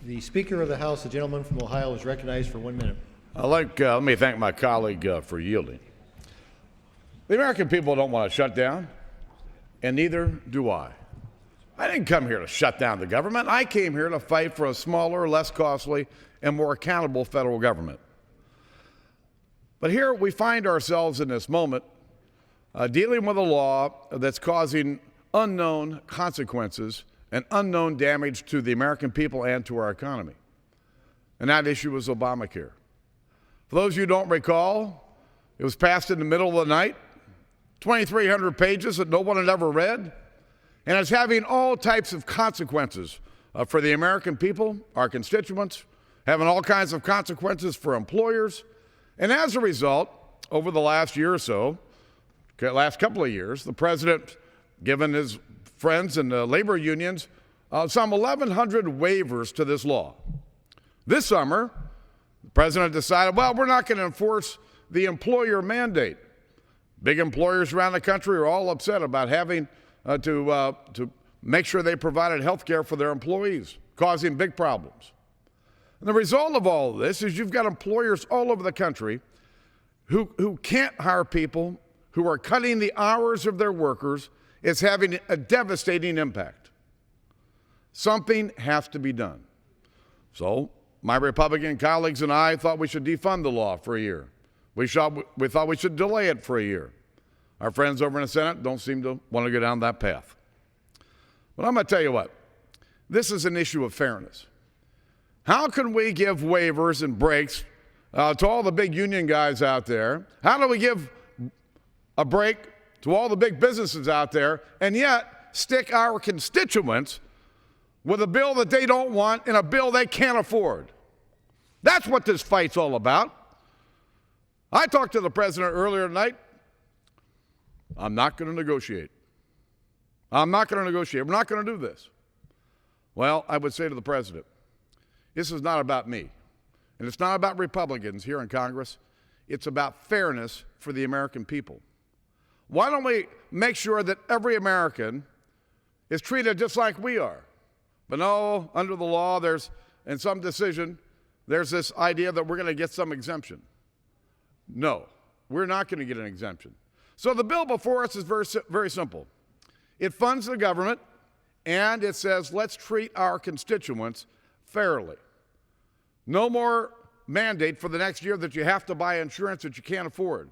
The Speaker of the House, the gentleman from Ohio, is recognized for 1 minute. Let me thank my colleague for yielding. The American people don't want to shut down, and neither do I. I didn't come here to shut down the government. I came here to fight for a smaller, less costly, and more accountable federal government. But here we find ourselves in this moment dealing with a law that's causing unknown consequences and unknown damage to the American people and to our economy. And that issue is Obamacare. For those of you who don't recall, it was passed in the middle of the night, 2,300 pages that no one had ever read, and it's having all types of consequences for the American people, our constituents, having all kinds of consequences for employers. And as a result, over the last year or so, last couple of years, the president, given his friends and the labor unions, some 1,100 waivers to this law. This summer, the president decided, well, we're not going to enforce the employer mandate. Big employers around the country are all upset about having to make sure they provided health care for their employees, causing big problems. And the result of all of this is you've got employers all over the country who can't hire people, who are cutting the hours of their workers. It's having a devastating impact. Something has to be done. So my Republican colleagues and I thought we should defund the law for a year. We thought we should delay it for a year. Our friends over in the Senate don't seem to want to go down that path. But I'm going to tell you what, this is an issue of fairness. How can we give waivers and breaks to all the big union guys out there? How do we give a break to all the big businesses out there and yet stick our constituents with a bill that they don't want and a bill they can't afford? That's what this fight's all about. I talked to the president earlier tonight. I'm not going to negotiate. I'm not going to negotiate. We're not going to do this. Well, I would say to the president, this is not about me, and it's not about Republicans here in Congress. It's about fairness for the American people. Why don't we make sure that every American is treated just like we are? But no, under the law, in some decision, there's this idea that we're going to get some exemption. No, we're not going to get an exemption. So the bill before us is very simple. It funds the government, and it says let's treat our constituents fairly. No more mandate for the next year that you have to buy insurance that you can't afford.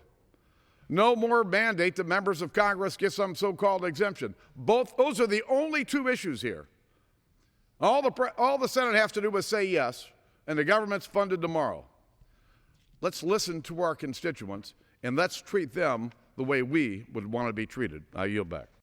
No more mandate that members of Congress get some so-called exemption. Those are the only two issues here. All the Senate has to do is say yes, and the government's funded tomorrow. Let's listen to our constituents, and let's treat them the way we would want to be treated. I yield back.